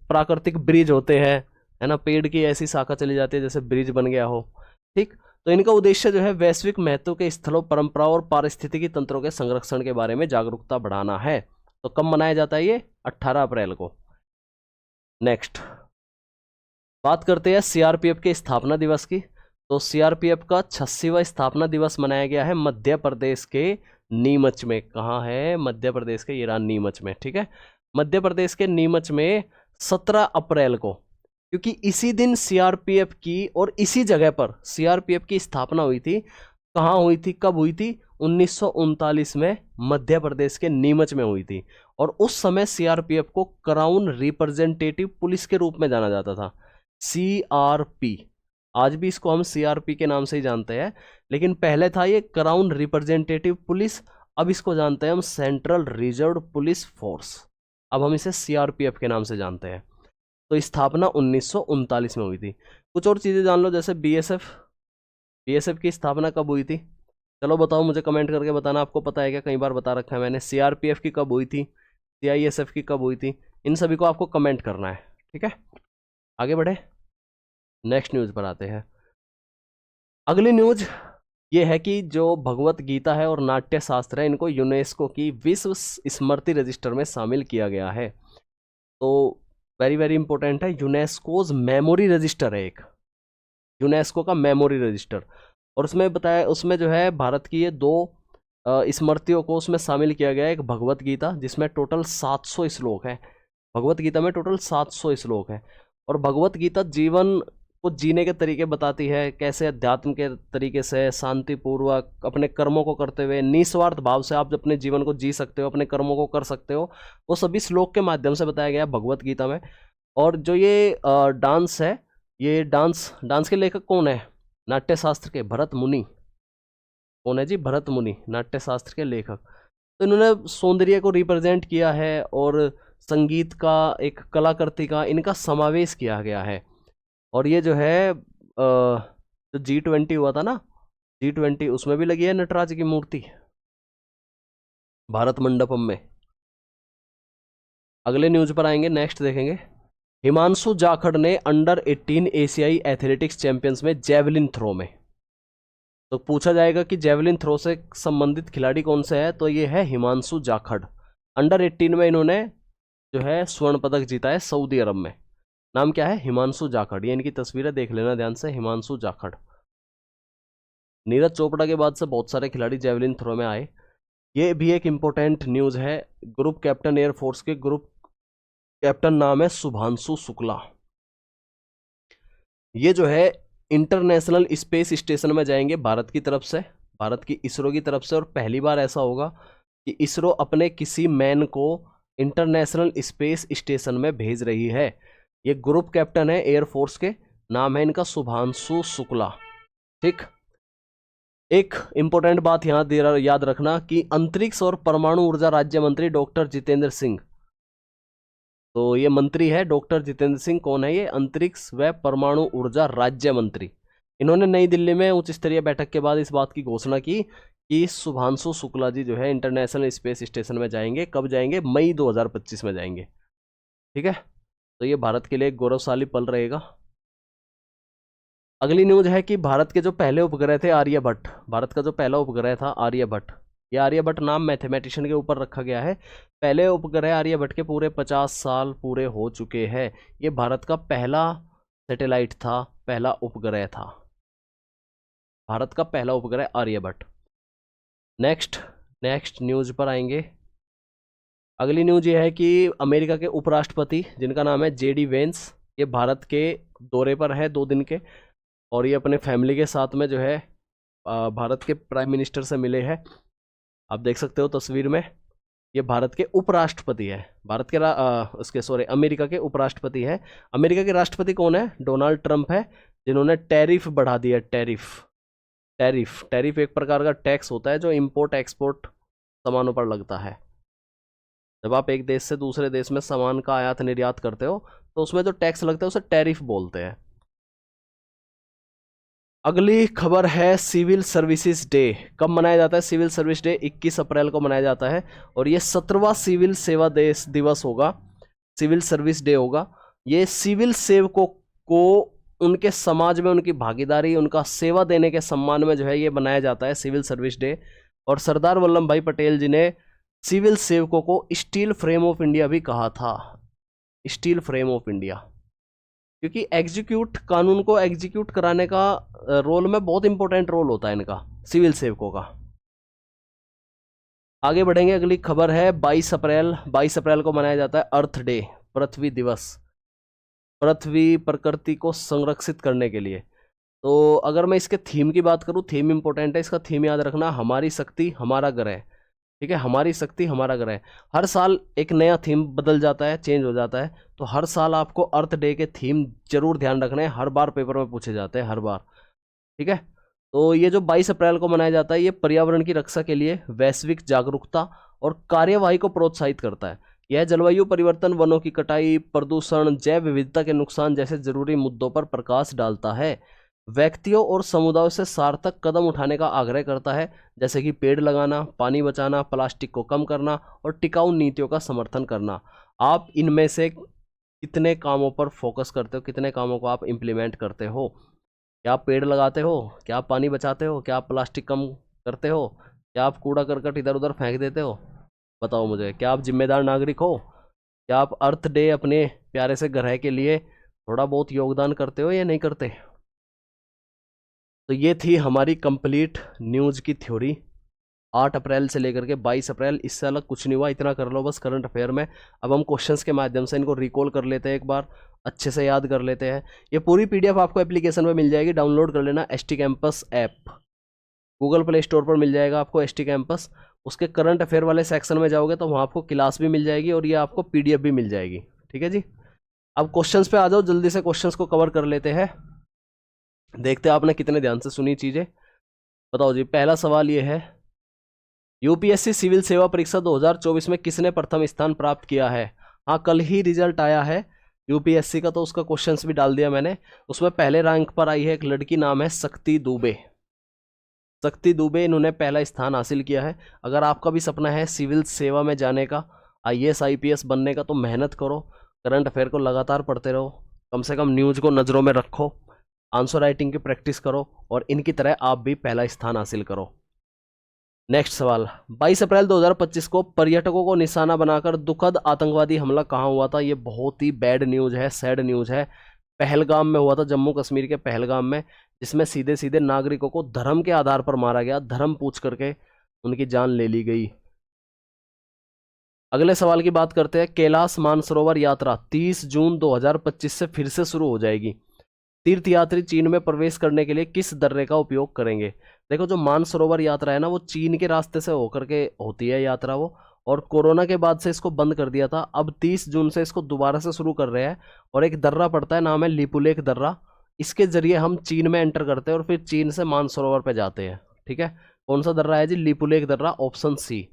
प्राकृतिक ब्रिज होते हैं, है ना, पेड़ की ऐसी शाखा चली जाती है जैसे ब्रिज बन गया हो। ठीक, तो इनका उद्देश्य जो है वैश्विक महत्व के स्थलों, परंपराओं और पारिस्थितिकी तंत्रों के संरक्षण के बारे में जागरूकता बढ़ाना है। तो कब मनाया जाता है ये? 18 अप्रैल को। नेक्स्ट बात करते हैं CRPF के स्थापना दिवस की। तो CRPF का 86वां स्थापना दिवस मनाया गया है मध्य प्रदेश के नीमच में। कहाँ है? मध्य प्रदेश के, ये रहा नीमच में। ठीक है, मध्य प्रदेश के नीमच में 17 अप्रैल को, क्योंकि इसी दिन CRPF की और इसी जगह पर CRPF की स्थापना हुई थी। कहाँ हुई थी? कब हुई थी? 1939 में मध्य प्रदेश के नीमच में हुई थी। और उस समय CRPF को क्राउन रिप्रेजेंटेटिव पुलिस के रूप में जाना जाता था। CRP, आज भी इसको हम सीआरपी के नाम से ही जानते हैं, लेकिन पहले था ये क्राउन रिप्रेजेंटेटिव पुलिस, अब इसको जानते हैं हम सेंट्रल रिजर्व पुलिस फोर्स, अब हम इसे सीआरपीएफ के नाम से जानते हैं। तो स्थापना 1939 में हुई थी। कुछ और चीज़ें जान लो, जैसे बीएसएफ की स्थापना कब हुई थी, चलो बताओ मुझे कमेंट करके बताना, आपको पता है क्या, कई बार बता रखा है मैंने। सीआरपीएफ की कब हुई थी, सीआईएसएफ की कब हुई थी, इन सभी को आपको कमेंट करना है, ठीक है। आगे बढ़े, नेक्स्ट न्यूज़ पर आते हैं। अगली न्यूज़ ये है कि जो भगवत गीता है और नाट्य शास्त्र है, इनको यूनेस्को की विश्व स्मृति रजिस्टर में शामिल किया गया है। तो वेरी वेरी इंपॉर्टेंट है, यूनेस्कोज मेमोरी रजिस्टर है एक, यूनेस्को का मेमोरी रजिस्टर। और उसमें बताया, उसमें जो है भारत की ये 2 स्मृतियों को उसमें शामिल किया गया है। एक भगवत गीता जिसमें टोटल 700 श्लोक हैं, भगवत गीता में टोटल 700 श्लोक हैं। और भगवत गीता जीवन को जीने के तरीके बताती है, कैसे अध्यात्म के तरीके से शांतिपूर्वक अपने कर्मों को करते हुए निस्वार्थ भाव से आप अपने जीवन को जी सकते हो, अपने कर्मों को कर सकते हो, वो सभी श्लोक के माध्यम से बताया गया है भगवत गीता में। और जो ये डांस है, ये डांस के लेखक कौन है, नाट्य शास्त्र के भरत मुनि। कौन है जी, भरत मुनि, नाट्य शास्त्र के लेखक। तो इन्होंने सौंदर्य को रिप्रेजेंट किया है और संगीत का, एक कलाकृति का इनका समावेश किया गया है। और ये जो है जो G20 हुआ था ना, G20, उसमें भी लगी है नटराज की मूर्ति भारत मंडपम में। अगले न्यूज पर आएंगे, नेक्स्ट देखेंगे। हिमांशु जाखड़ ने अंडर 18 एशियाई एथलेटिक्स चैंपियंस में जेवलिन थ्रो में, तो पूछा जाएगा कि जेवलिन थ्रो से संबंधित खिलाड़ी कौन से है, तो ये है हिमांशु जाखड़। अंडर 18 में इन्होंने जो है स्वर्ण पदक जीता है सऊदी अरब में। नाम क्या है, हिमांशु जाखड़, ये इनकी तस्वीरें देख लेना ध्यान से, हिमांशु जाखड़। नीरज चोपड़ा के बाद से बहुत सारे खिलाड़ी जेवलिन थ्रो में आए। ये भी एक इम्पोर्टेंट न्यूज़ है। ग्रुप कैप्टन एयरफोर्स के ग्रुप कैप्टन नाम है शुभांशु शुक्ला। ये जो है इंटरनेशनल स्पेस स्टेशन में जाएंगे भारत की तरफ से, भारत की इसरो की तरफ से। और पहली बार ऐसा होगा कि इसरो अपने किसी मैन को इंटरनेशनल स्पेस स्टेशन में भेज रही है। ये ग्रुप कैप्टन है एयरफोर्स के, नाम है इनका शुभांशु शुक्ला, ठीक। एक इंपॉर्टेंट बात यहाँ याद रखना कि अंतरिक्ष और परमाणु ऊर्जा राज्य मंत्री डॉक्टर जितेंद्र सिंह, तो ये मंत्री है डॉक्टर जितेंद्र सिंह। कौन है ये, अंतरिक्ष व परमाणु ऊर्जा राज्य मंत्री। इन्होंने नई दिल्ली में उच्च स्तरीय बैठक के बाद इस बात की घोषणा की कि शुभांशु शुक्ला जी जो है इंटरनेशनल स्पेस स्टेशन में जाएंगे। कब जाएंगे, मई 2025 में जाएंगे, ठीक है। तो ये भारत के लिए एक गौरवशाली पल रहेगा। अगली न्यूज है कि भारत के जो पहले उपग्रह थे आर्यभट्ट, भारत का जो पहला उपग्रह था आर्यभट्ट, ये आर्यभट्ट नाम मैथमेटिशियन के ऊपर रखा गया है। पहले उपग्रह आर्यभट्ट के पूरे 50 साल पूरे हो चुके हैं। ये भारत का पहला सैटेलाइट था, पहला उपग्रह था, भारत का पहला उपग्रह आर्यभट्ट। नेक्स्ट न्यूज पर आएंगे। अगली न्यूज ये है कि अमेरिका के उपराष्ट्रपति जिनका नाम है JD वेंस, ये भारत के दौरे पर है 2 दिन के, और ये अपने फैमिली के साथ में जो है भारत के प्राइम मिनिस्टर से मिले हैं। आप देख सकते हो तस्वीर में, ये भारत के उपराष्ट्रपति है, भारत के अमेरिका के उपराष्ट्रपति है। अमेरिका के राष्ट्रपति कौन है, डोनाल्ड ट्रंप है, जिन्होंने टैरिफ बढ़ा दिया। टैरिफ एक प्रकार का टैक्स होता है जो इंपोर्ट एक्सपोर्ट सामानों पर लगता है। जब आप एक देश से दूसरे देश में सामान का आयात निर्यात करते हो तो उसमें जो टैक्स लगता है उसे टैरिफ बोलते हैं। अगली खबर है सिविल सर्विसेज डे। कब मनाया जाता है सिविल सर्विस डे, 21 अप्रैल को मनाया जाता है। और ये 17वां सिविल सेवा दिवस होगा, सिविल सर्विस डे होगा। ये सिविल सेवकों को उनके समाज में उनकी भागीदारी, उनका सेवा देने के सम्मान में जो है ये बनाया जाता है सिविल सर्विस डे। और सरदार वल्लभ भाई पटेल जी ने सिविल सेवकों को स्टील फ्रेम ऑफ इंडिया भी कहा था, स्टील फ्रेम ऑफ इंडिया, क्योंकि कानून को एग्जीक्यूट कराने का रोल में बहुत इंपॉर्टेंट रोल होता है इनका, सिविल सेवकों का। आगे बढ़ेंगे, अगली खबर है 22 अप्रैल को मनाया जाता है अर्थ डे, पृथ्वी दिवस, पृथ्वी प्रकृति को संरक्षित करने के लिए। तो अगर मैं इसके थीम की बात करूं, थीम इंपॉर्टेंट है, इसका थीम याद रखना, हमारी शक्ति हमारा ग्रह। ठीक है, हमारी शक्ति हमारा ग्रह। हर साल एक नया थीम बदल जाता है, चेंज हो जाता है, तो हर साल आपको अर्थ डे के थीम जरूर ध्यान रखना है, हर बार पेपर में पूछे जाते हैं, हर बार। ठीक है, तो ये जो 22 अप्रैल को मनाया जाता है, ये पर्यावरण की रक्षा के लिए वैश्विक जागरूकता और कार्यवाही को प्रोत्साहित करता है। यह जलवायु परिवर्तन, वनों की कटाई, प्रदूषण, जैव विविधता के नुकसान जैसे जरूरी मुद्दों पर प्रकाश डालता है। व्यक्तियों और समुदायों से सार्थक कदम उठाने का आग्रह करता है, जैसे कि पेड़ लगाना, पानी बचाना, प्लास्टिक को कम करना और टिकाऊ नीतियों का समर्थन करना। आप इनमें से कितने कामों पर फोकस करते हो, कितने कामों को आप इम्प्लीमेंट करते हो? क्या आप पेड़ लगाते हो? क्या आप पानी बचाते हो? क्या आप प्लास्टिक कम करते हो? क्या आप कूड़ा करकट इधर उधर फेंक देते हो? बताओ मुझे, क्या आप जिम्मेदार नागरिक हो? क्या आप अर्थ डे अपने प्यारे से ग्रह के लिए थोड़ा बहुत योगदान करते हो या नहीं करते? तो ये थी हमारी कंप्लीट न्यूज़ की थ्योरी, 8 अप्रैल से लेकर के 22 अप्रैल। इससे अलग कुछ नहीं हुआ, इतना कर लो बस करंट अफेयर में। अब हम क्वेश्चंस के माध्यम से इनको रिकॉल कर लेते हैं, एक बार अच्छे से याद कर लेते हैं। ये पूरी पीडीएफ आपको एप्लीकेशन में मिल जाएगी, डाउनलोड कर लेना, ST campus app. Google play store पर मिल जाएगा आपको एसटी कैंपस। उसके करंट अफेयर वाले सेक्शन में जाओगे तो वहाँ आपको क्लास भी मिल जाएगी और ये आपको पीडीएफ भी मिल जाएगी। ठीक है जी, अब क्वेश्चंस पे आ जाओ, जल्दी से क्वेश्चंस को कवर कर लेते हैं। देखते हैं आपने कितने ध्यान से सुनी चीज़ें। बताओ जी, पहला सवाल ये है, यूपीएससी सिविल सेवा परीक्षा 2024 में किसने प्रथम स्थान प्राप्त किया है? हाँ, कल ही रिजल्ट आया है यूपीएससी का, तो उसका क्वेश्चंस भी डाल दिया मैंने। उसमें पहले रैंक पर आई है एक लड़की, नाम है शक्ति दुबे। शक्ति दुबे, इन्होंने पहला स्थान हासिल किया है। अगर आपका भी सपना है सिविल सेवा में जाने का, आईएएस आईपीएस बनने का, तो मेहनत करो, करंट अफेयर को लगातार पढ़ते रहो, कम से कम न्यूज़ को नज़रों में रखो, आंसर राइटिंग की प्रैक्टिस करो और इनकी तरह आप भी पहला स्थान हासिल करो। नेक्स्ट सवाल, 22 अप्रैल 2025 को पर्यटकों को निशाना बनाकर दुखद आतंकवादी हमला कहाँ हुआ था? ये बहुत ही बैड न्यूज़ है, सैड न्यूज़ है। पहलगाम में हुआ था, जम्मू कश्मीर के पहलगाम में, जिसमें सीधे सीधे नागरिकों को धर्म के आधार पर मारा गया, धर्म पूछ करके उनकी जान ले ली गई। अगले सवाल की बात करते हैं, कैलाश मानसरोवर यात्रा 30 जून 2025 से फिर से शुरू हो जाएगी। तीर्थयात्री चीन में प्रवेश करने के लिए किस दर्रे का उपयोग करेंगे? देखो, जो मानसरोवर यात्रा है ना, वो चीन के रास्ते से होकर के होती है यात्रा वो, और कोरोना के बाद से इसको बंद कर दिया था। अब 30 जून से इसको दोबारा से शुरू कर रहे हैं और एक दर्रा पड़ता है, नाम है लिपुलेख दर्रा। इसके जरिए हम चीन में एंटर करते हैं और फिर चीन से मानसरोवर पे जाते हैं। ठीक है, कौन सा दर्रा है जी? लिपुलेख दर्रा, ऑप्शन सी।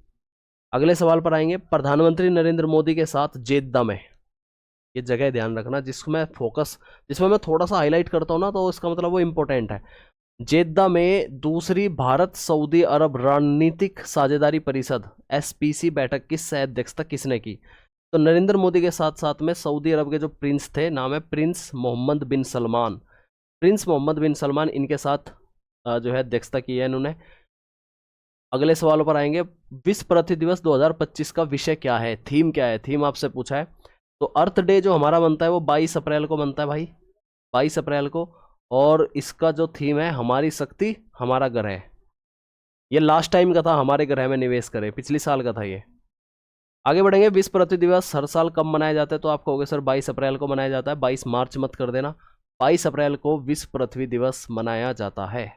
अगले सवाल पर आएंगे, प्रधानमंत्री नरेंद्र मोदी के साथ जेद्दा में, ये जगह ध्यान रखना जिसमें मैं थोड़ा सा हाईलाइट करता हूँ ना, तो इसका मतलब वो इंपॉर्टेंट है। जेद्दा में दूसरी भारत सऊदी अरब रणनीतिक साझेदारी परिषद एसपीसी बैठक की सह अध्यक्षता किसने की? तो नरेंद्र मोदी के साथ साथ में सऊदी अरब के जो प्रिंस थे, नाम है प्रिंस मोहम्मद बिन सलमान। प्रिंस मोहम्मद बिन सलमान, इनके साथ जो है अध्यक्षता की है इन्होंने। अगले सवालों पर आएंगे, विश्व पृथ्वी दिवस 2025 का विषय क्या है? थीम क्या है? थीम आपसे पूछा है। तो अर्थ डे जो हमारा बनता है वो 22 अप्रैल को बनता है भाई, 22 अप्रैल को, और इसका जो थीम है, हमारी शक्ति हमारा ग्रह। ये लास्ट टाइम का था, हमारे ग्रह में निवेश करें, पिछली साल का था ये। आगे बढ़ेंगे, विश्व पृथ्वी दिवस हर साल कब मनाया जाता है? तो आप कहोगे सर 22 अप्रैल को मनाया जाता है, 22 मार्च मत कर देना, 22 अप्रैल को विश्व पृथ्वी दिवस मनाया जाता है।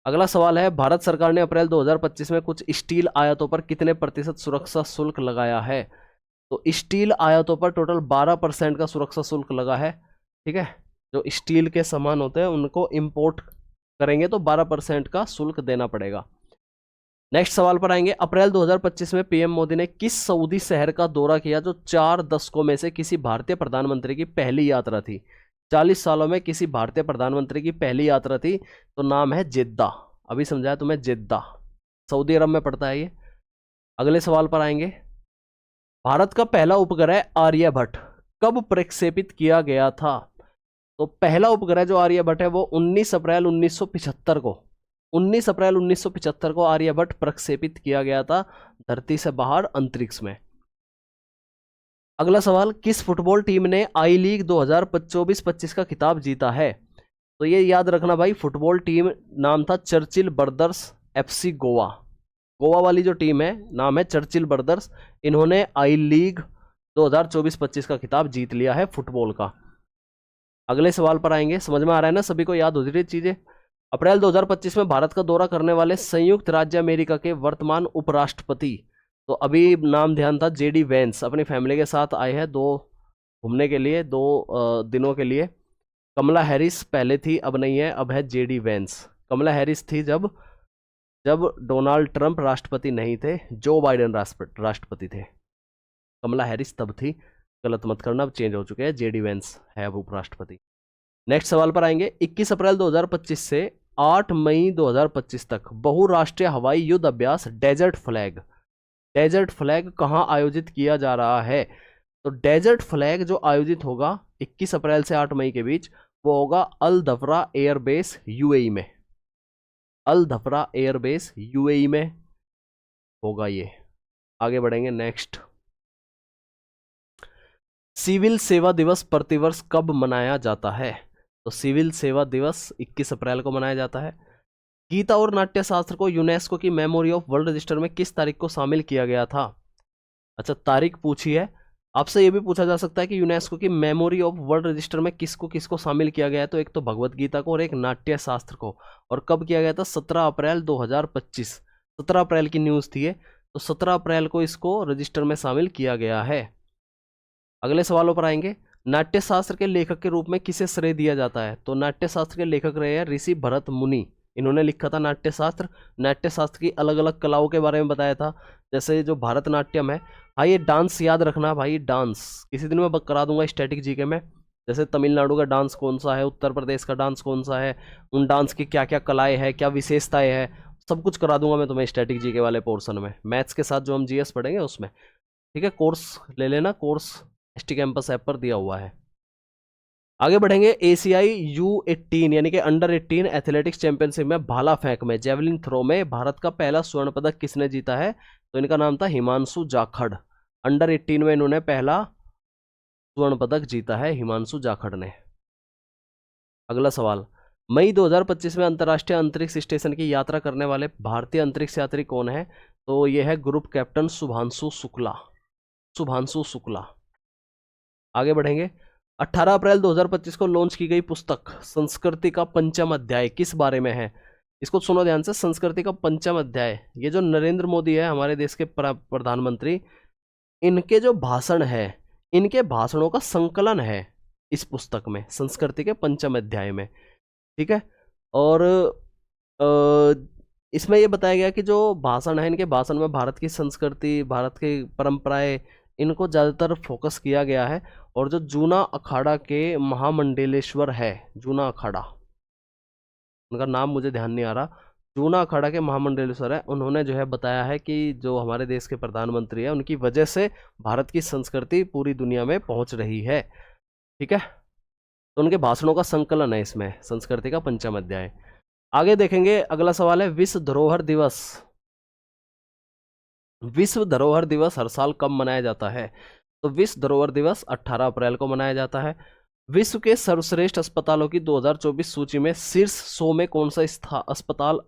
अगला सवाल है, भारत सरकार ने अप्रैल 2025 में कुछ स्टील आयातों पर कितने प्रतिशत सुरक्षा शुल्क लगाया है? तो स्टील आयातों पर टोटल 12% का सुरक्षा शुल्क लगा है। ठीक है, जो स्टील के सामान होते हैं उनको इंपोर्ट करेंगे तो 12% का शुल्क देना पड़ेगा। नेक्स्ट सवाल पर आएंगे, अप्रैल 2025 में पीएम मोदी ने किस सऊदी शहर का दौरा किया जो 4 दशकों में से किसी भारतीय प्रधानमंत्री की पहली यात्रा थी? 40 सालों में किसी भारतीय प्रधानमंत्री की पहली यात्रा थी, तो नाम है जेद्दा। अभी समझाया तुम्हें, जेद्दा सऊदी अरब में पड़ता है ये। अगले सवाल पर आएंगे, भारत का पहला उपग्रह आर्यभट्ट कब प्रक्षेपित किया गया था? तो पहला उपग्रह जो आर्यभट्ट है वो 19 अप्रैल 1975 को 19 अप्रैल 1975 को आर्यभट्ट प्रक्षेपित किया गया था धरती से बाहर अंतरिक्ष में। अगला सवाल, किस फुटबॉल टीम ने आई लीग 2024-25 का खिताब जीता है? तो ये याद रखना भाई, फुटबॉल टीम नाम था Churchill brothers FC Goa. Goa वाली जो टीम है, नाम है चर्चिल ब्रदर्स। इन्होंने आई लीग 2024-25 का खिताब जीत लिया है फुटबॉल का। अगले सवाल पर आएंगे, समझ में आ रहा है ना सभी को, याद हो रही है चीजें? अप्रैल 2025 में भारत का दौरा करने वाले संयुक्त राज्य अमेरिका के वर्तमान उपराष्ट्रपति, तो अभी नाम ध्यान था, जेडी वेंस अपनी फैमिली के साथ आए हैं घूमने के लिए 2 दिनों के लिए। कमला हैरिस पहले थी, अब नहीं है, अब है जेडी वेंस। कमला हैरिस थी जब जब डोनाल्ड ट्रंप राष्ट्रपति नहीं थे, जो बाइडेन राष्ट्रपति थे। कमला हैरिस तब थी, गलत मत करना, अब चेंज हो चुके हैं, जेडी वेंस है अब उपराष्ट्रपति। नेक्स्ट सवाल पर आएंगे। 21 अप्रैल 2025 से 8 मई 2025 तक बहुराष्ट्रीय हवाई युद्ध अभ्यास डेजर्ट फ्लैग कहां आयोजित किया जा रहा है? तो डेजर्ट फ्लैग जो आयोजित होगा 21 अप्रैल से 8 मई के बीच, वो होगा अल धफ्रा एयरबेस यूएई में। अल धफ्रा एयरबेस यूएई में होगा ये। आगे बढ़ेंगे। नेक्स्ट, सिविल सेवा दिवस प्रतिवर्ष कब मनाया जाता है? तो सिविल सेवा दिवस 21 अप्रैल को मनाया जाता है। गीता और नाट्य शास्त्र को यूनेस्को की मेमोरी ऑफ वर्ल्ड रजिस्टर में किस तारीख को शामिल किया गया था? अच्छा, तारीख पूछी है। आपसे यह भी पूछा जा सकता है कि यूनेस्को की मेमोरी ऑफ वर्ल्ड रजिस्टर में किसको किसको शामिल किया गया है? तो एक तो भगवत गीता को और एक नाट्य शास्त्र को। और कब किया गया था? 17 अप्रैल 2025। 17 अप्रैल की न्यूज़ थी ये, तो 17 अप्रैल को इसको रजिस्टर में शामिल किया गया है। अगले सवालों पर आएंगे। नाट्य शास्त्र के लेखक के रूप में किसे श्रेय दिया जाता है? तो नाट्य शास्त्र के लेखक रहे हैं ऋषि भरत मुनि। इन्होंने लिखा था नाट्य शास्त्र। नाट्य शास्त्र की अलग अलग कलाओं के बारे में बताया था, जैसे जो भरतनाट्यम है। हाँ, ये डांस याद रखना भाई, डांस किसी दिन मैं करा दूंगा स्टैटिक जीके में। जैसे तमिलनाडु का डांस कौन सा है, उत्तर प्रदेश का डांस कौन सा है, उन डांस की क्या क्या कलाएं हैं, क्या विशेषताएं हैं, सब कुछ करा दूंगा मैं तुम्हें स्टैटिक जीके वाले पोर्शन में, मैथ्स के साथ जो हम जीएस पढ़ेंगे उसमें। ठीक है, कोर्स ले लेना, कोर्स एसटी कैंपस ऐप पर दिया हुआ है। आगे बढ़ेंगे। एशियाई U18 यानी कि अंडर 18 एथलेटिक्स चैंपियनशिप में भाला फेंक में, जेवलिन थ्रो में भारत का पहला स्वर्ण पदक किसने जीता है? तो इनका नाम था हिमांशु जाखड़। अंडर 18 में इन्होंने पहला स्वर्ण पदक जीता है, हिमांशु जाखड़ ने। अगला सवाल, मई 2025 में अंतर्राष्ट्रीय अंतरिक्ष स्टेशन की यात्रा करने वाले भारतीय अंतरिक्ष यात्री कौन है? तो यह है ग्रुप कैप्टन शुभांशु शुक्ला। आगे बढ़ेंगे। 18 अप्रैल 2025 को लॉन्च की गई पुस्तक संस्कृति का पंचम अध्याय किस बारे में है? इसको सुनो ध्यान से। संस्कृति का पंचम अध्याय, ये जो नरेंद्र मोदी है हमारे देश के प्रधानमंत्री, इनके जो भाषण है, इनके भाषणों का संकलन है इस पुस्तक में, संस्कृति के पंचम अध्याय में। ठीक है, और इसमें यह बताया गया कि जो भाषण है, इनके भाषण में भारत की संस्कृति, भारत की परंपराएं, इनको ज़्यादातर फोकस किया गया है। और जो जूना अखाड़ा के महामंडलेश्वर है, जूना अखाड़ा, उनका नाम मुझे ध्यान नहीं आ रहा, जूना अखाड़ा के महामंडलेश्वर है, उन्होंने जो है बताया है कि जो हमारे देश के प्रधानमंत्री है, उनकी वजह से भारत की संस्कृति पूरी दुनिया में पहुंच रही है। ठीक है, तो उनके भाषणों का संकलन है इसमें, संस्कृति का पंचम अध्याय। आगे देखेंगे। अगला सवाल है, विश्व धरोहर दिवस हर साल कब मनाया जाता है? तो विश्व धरोहर दिवस 18 अप्रैल को मनाया जाता है। विश्व के सर्वश्रेष्ठ अस्पतालों की 2024 सूची में शीर्ष 100 में कौन सा अस्पताल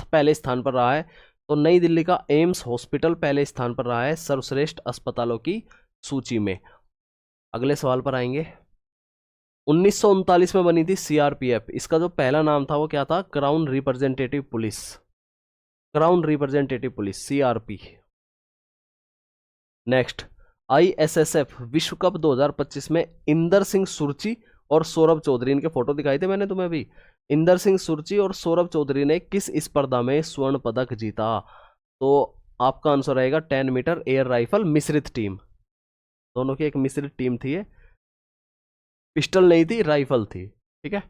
पहले स्थान पर रहा है? तो नई दिल्ली का एम्स हॉस्पिटल पहले स्थान पर रहा है सर्वश्रेष्ठ अस्पतालों की सूची में। अगले सवाल पर आएंगे। 1939 में बनी थी सीआरपीएफ, इसका जो पहला नाम था वो क्या था? Crown representative police, CRP. Next, ISSF विश्व कप 2025 में इंदर सिंह सुरची और सौरभ चौधरी, इनके फोटो दिखाए थे मैंने तुम्हें अभी। इंदर सिंह सुरची और सौरभ चौधरी ने किस स्पर्धा में स्वर्ण पदक जीता? तो आपका आंसर रहेगा 10 मीटर एयर राइफल मिश्रित टीम। दोनों की एक मिश्रित टीम थी ये, पिस्टल नहीं थी, राइफल थी। ठीक है,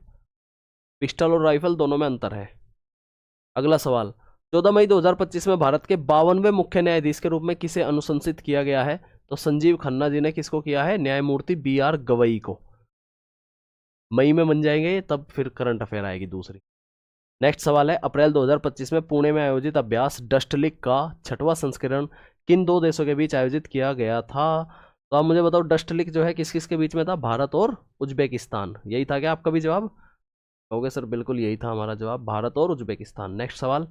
पिस्टल और राइफल दोनों में अंतर है। अगला सवाल, 14 मई 2025 में भारत के 52वें मुख्य न्यायाधीश के रूप में किसे अनुशंसित किया गया है? तो संजीव खन्ना जी ने किसको किया है? न्यायमूर्ति BR गवई को। मई में बन जाएंगे तब फिर करंट अफेयर आएगी दूसरी। नेक्स्ट सवाल है, अप्रैल 2025 में पुणे में आयोजित अभ्यास डस्टलिक का 6वां संस्करण किन 2 देशों के बीच आयोजित किया गया था? तो आप मुझे बताओ, डस्टलिक जो है किस किस के बीच में था? भारत और उज्बेकिस्तान। यही था क्या आपका भी जवाब? कहोगे सर बिल्कुल यही था हमारा जवाब, भारत और उज्बेकिस्तान। नेक्स्ट सवाल,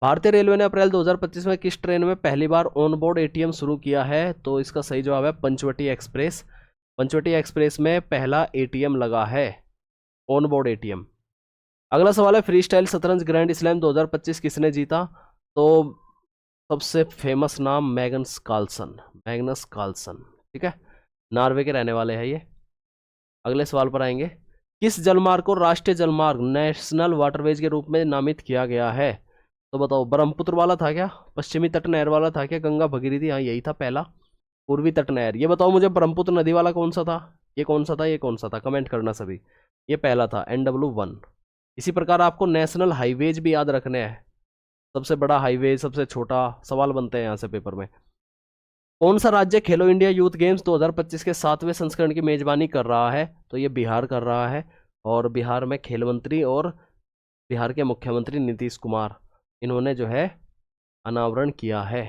भारतीय रेलवे ने अप्रैल 2025 में किस ट्रेन में पहली बार ऑन बोर्ड ATM शुरू किया है? तो इसका सही जवाब है पंचवटी एक्सप्रेस। पंचवटी एक्सप्रेस में पहला ATM लगा है, ऑन बोर्ड ATM। अगला सवाल है फ्री स्टाइल शतरंज ग्रैंड स्लैम 2025 किसने जीता? तो सबसे फेमस नाम मैग्नस कार्लसन, मैग्नस कार्लसन, ठीक है, नॉर्वे के रहने वाले हैं ये। अगले सवाल पर आएंगे, किस जलमार्ग को राष्ट्रीय जलमार्ग नेशनल वाटरवेज के रूप में नामित किया गया है? तो बताओ, ब्रह्मपुत्र वाला था क्या, पश्चिमी तट नहर वाला था क्या, गंगा भगीरथी, हाँ यही था पहला, पूर्वी तट नहर। ये बताओ मुझे, ब्रह्मपुत्र नदी वाला कौन सा था, ये कौन सा था, ये कौन सा था, कमेंट करना सभी। ये पहला था, NW1। इसी प्रकार आपको नेशनल हाईवेज भी याद रखने हैं, सबसे बड़ा हाईवे, सबसे छोटा, सवाल बनते हैं यहाँ से पेपर में। कौन सा राज्य खेलो इंडिया यूथ गेम्स 2025 के 7वें संस्करण की मेजबानी कर रहा है? तो ये बिहार कर रहा है, और बिहार में खेल मंत्री और बिहार के मुख्यमंत्री नीतीश कुमार, इन्होंने जो है अनावरण किया है।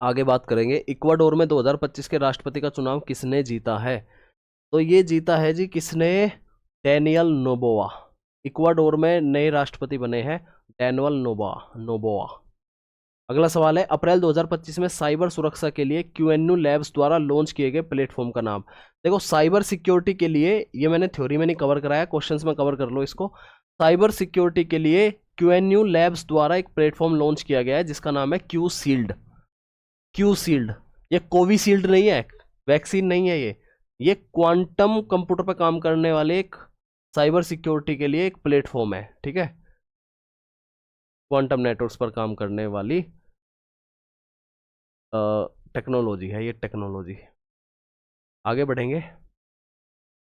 आगे बात करेंगे, इक्वाडोर में 2025 के राष्ट्रपति का चुनाव किसने जीता है? तो ये जीता है जी किसने, डैनियल नोबोआ। इक्वाडोर में नए राष्ट्रपति बने हैं डैनियल नोबोआ। अगला सवाल है, अप्रैल 2025 में साइबर सुरक्षा के लिए QNU लैब्स द्वारा लॉन्च किए गए प्लेटफॉर्म का नाम। देखो, साइबर सिक्योरिटी के लिए, ये मैंने थ्योरी में नहीं कवर कराया, क्वेश्चंस में कवर कर लो इसको। साइबर सिक्योरिटी के लिए QNU लैब्स द्वारा एक प्लेटफॉर्म लॉन्च किया गया है जिसका नाम है क्यू सील्ड। ये कोविशील्ड नहीं है, वैक्सीन नहीं है, ये क्वांटम कंप्यूटर पर काम करने वाले एक साइबर सिक्योरिटी के लिए एक प्लेटफॉर्म है, ठीक है, क्वांटम नेटवर्क्स पर काम करने वाली टेक्नोलॉजी है ये, टेक्नोलॉजी। आगे बढ़ेंगे,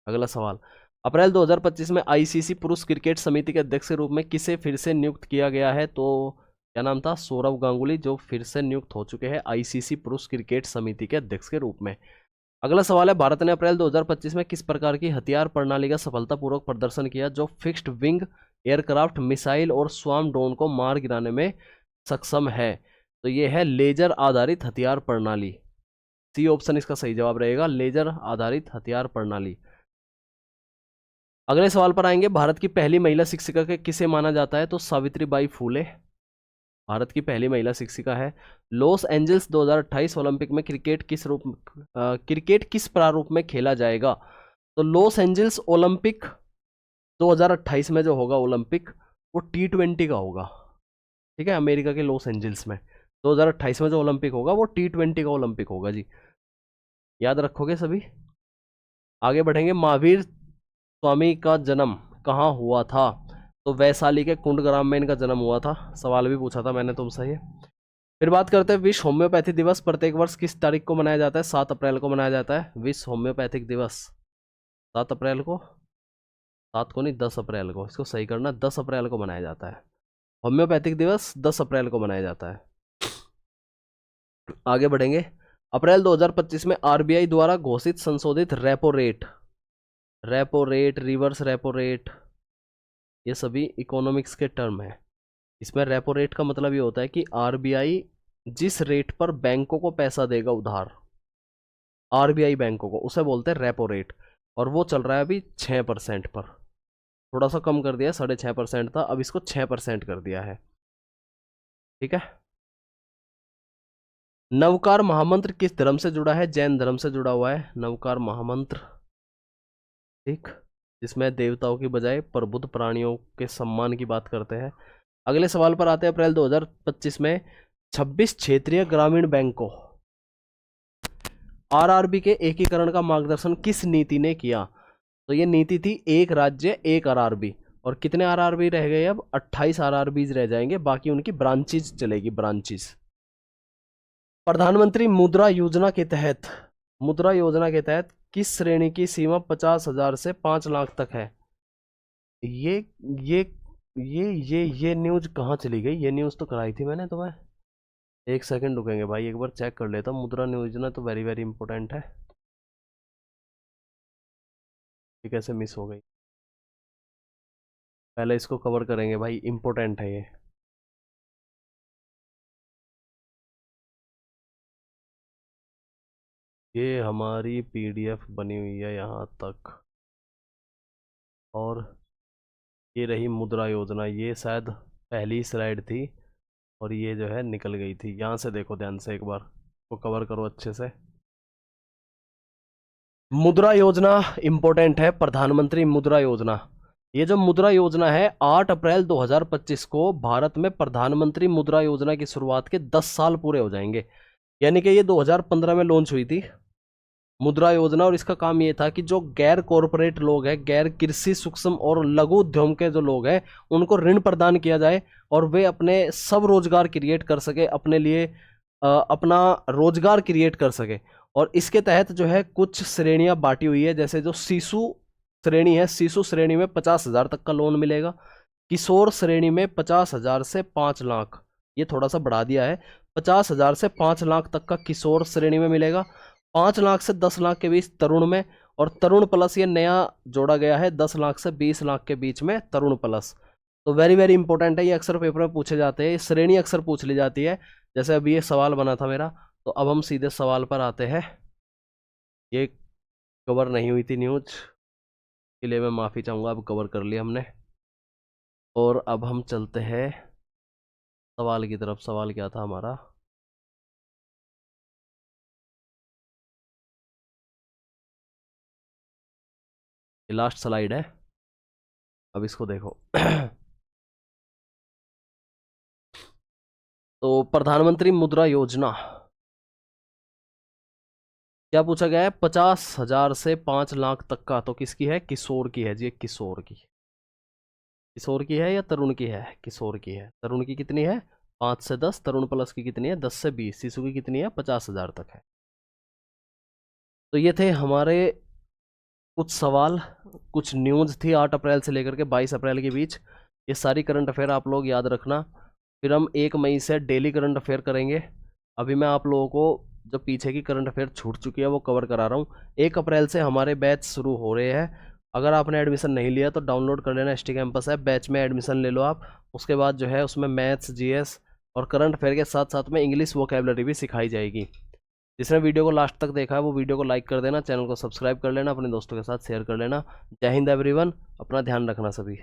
अगला सवाल, अप्रैल 2025 में ICC पुरुष क्रिकेट समिति के अध्यक्ष के रूप में किसे फिर से नियुक्त किया गया है? तो क्या नाम था, सौरव गांगुली, जो फिर से नियुक्त हो चुके हैं ICC पुरुष क्रिकेट समिति के अध्यक्ष के रूप में। अगला सवाल है, भारत ने अप्रैल 2025 में किस प्रकार की हथियार प्रणाली का सफलतापूर्वक प्रदर्शन किया जो फिक्स्ड विंग एयरक्राफ्ट, मिसाइल और स्वार्म ड्रोन को मार गिराने में सक्षम है? तो ये है लेजर आधारित हथियार प्रणाली, सी ऑप्शन इसका सही जवाब रहेगा, लेजर आधारित हथियार प्रणाली। अगले सवाल पर आएंगे, भारत की पहली महिला शिक्षिका के किसे माना जाता है? तो सावित्रीबाई फूले भारत की पहली महिला शिक्षिका है। लॉस एंजल्स 2028 ओलंपिक में क्रिकेट किस प्रारूप में खेला जाएगा? तो लॉस एंजल्स ओलंपिक 2028 में जो होगा ओलंपिक, वो T20 का होगा, ठीक है, अमेरिका के लॉस एंजल्स में 2028 में जो ओलंपिक होगा वो T20 का ओलंपिक होगा जी, याद रखोगे सभी। आगे बढ़ेंगे, महावीर स्वामी का जन्म कहाँ हुआ था? तो वैशाली के कुंडग्राम में इनका जन्म हुआ था, सवाल भी पूछा था मैंने तुमसे ये। फिर बात करते हैं, विश्व होम्योपैथी दिवस प्रत्येक वर्ष किस तारीख को मनाया जाता है? 7 अप्रैल को मनाया जाता है विश्व होम्योपैथिक दिवस, 7 अप्रैल को, 7 को नहीं 10 अप्रैल को, इसको सही करना, 10 अप्रैल को मनाया जाता है होम्योपैथिक दिवस, 10 अप्रैल को मनाया जाता है। आगे बढ़ेंगे, अप्रैल 2025 में RBI द्वारा घोषित संशोधित repo rate, reverse repo rate, ये सभी इकोनॉमिक्स के टर्म है। इसमें रेपो रेट का मतलब ये होता है कि RBI जिस रेट पर बैंकों को पैसा देगा उधार, RBI बैंकों को, उसे बोलते हैं रेपो रेट, और वो चल रहा है अभी 6% पर, थोड़ा सा कम कर दिया, 6.5% था, अब इसको 6% कर दिया है, ठीक है। नवकार महामंत्र किस धर्म से जुड़ा है? जैन धर्म से जुड़ा हुआ है नवकार महामंत्र, ठीक, जिसमें देवताओं की बजाय प्रबुद्ध प्राणियों के सम्मान की बात करते हैं। अगले सवाल पर आते हैं, अप्रैल 2025 में 26 क्षेत्रीय ग्रामीण बैंकों RRB के एकीकरण का मार्गदर्शन किस नीति ने किया? तो ये नीति थी एक राज्य एक RRB, और कितने RRB रह गए अब? 28 RRBs रह जाएंगे, बाकी उनकी ब्रांचेज चलेगी, ब्रांचेज। प्रधानमंत्री मुद्रा योजना के तहत किस श्रेणी की सीमा 50,000 से 5 लाख तक है? ये ये ये न्यूज कहाँ चली गई? ये न्यूज तो कराई थी मैंने तुम्हें, एक सेकंड रुकेंगे भाई, एक बार चेक कर लेता हूँ। मुद्रा योजना तो वेरी वेरी इंपॉर्टेंट है, ये कैसे मिस हो गई? पहले इसको कवर करेंगे भाई, इंपॉर्टेंट है ये। ये हमारी PDF बनी हुई है यहाँ तक, और ये रही मुद्रा योजना, ये शायद पहली स्लाइड थी और ये जो है निकल गई थी। यहाँ से देखो ध्यान से, एक बार को कवर करो अच्छे से। मुद्रा योजना इंपॉर्टेंट है, प्रधानमंत्री मुद्रा योजना, ये जो मुद्रा योजना है 8 अप्रैल 2025 को भारत में प्रधानमंत्री मुद्रा योजना की शुरुआत के 10 साल पूरे हो जाएंगे। यानी कि ये 2015 में लॉन्च हुई थी मुद्रा योजना, और इसका काम ये था कि जो गैर कॉरपोरेट लोग हैं, गैर कृषि सूक्ष्म और लघु उद्यम के जो लोग हैं, उनको ऋण प्रदान किया जाए और वे अपने सब रोजगार क्रिएट कर सके, अपने लिए अपना रोजगार क्रिएट कर सके। और इसके तहत जो है कुछ श्रेणियां बांटी हुई है, जैसे जो शिशु श्रेणी है, शिशु श्रेणी में 50,000 तक का लोन मिलेगा, किशोर श्रेणी में 50,000 से 5 लाख, ये थोड़ा सा बढ़ा दिया है, 50,000 से 5 लाख तक का किशोर श्रेणी में मिलेगा, 5 लाख से 10 लाख के बीच तरुण में, और तरुण प्लस ये नया जोड़ा गया है 10 लाख से 20 लाख के बीच में तरुण प्लस। तो वेरी वेरी इंपॉर्टेंट है, ये अक्सर पेपर में पूछे जाते हैं, ये श्रेणी अक्सर पूछ ली जाती है। जैसे अभी ये सवाल बना था मेरा, तो अब हम सीधे सवाल पर आते हैं। ये कवर नहीं हुई थी न्यूज, के लिए मैं माफ़ी चाहूँगा, अब कवर कर लिया हमने। और अब हम चलते हैं सवाल की तरफ। सवाल क्या था हमारा? ये लास्ट स्लाइड है, अब इसको देखो। तो प्रधानमंत्री मुद्रा योजना क्या पूछा गया है? 50,000 से 5 लाख तक का, तो किसकी है? किशोर की है जी, किशोर की। किशोर की है या तरुण की है? किशोर की है। तरुण की कितनी है? 5 से 10। तरुण प्लस की कितनी है? 10 से 20। शिशु की कितनी है? 50,000 तक है। तो ये थे हमारे कुछ सवाल, कुछ न्यूज़ थी 8 अप्रैल से लेकर के 22 अप्रैल के बीच। ये सारी करंट अफेयर आप लोग याद रखना। फिर हम 1 मई से डेली करंट अफेयर करेंगे। अभी मैं आप लोगों को जो पीछे की करंट अफेयर छूट चुकी है वो कवर करा रहा हूँ। 1 अप्रैल से हमारे बैच शुरू हो रहे हैं। अगर आपने एडमिशन नहीं लिया तो डाउनलोड कर लेना, ST कैंपस है, बैच में एडमिशन ले लो आप। उसके बाद जो है उसमें मैथ्स, GS और करंट अफेयर के साथ साथ में इंग्लिश वोकैबुलरी भी सिखाई जाएगी। जिसने वीडियो को लास्ट तक देखा है वो वीडियो को लाइक कर देना, चैनल को सब्सक्राइब कर लेना, अपने दोस्तों के साथ शेयर कर लेना। जय हिंद एवरीवन, अपना ध्यान रखना सभी।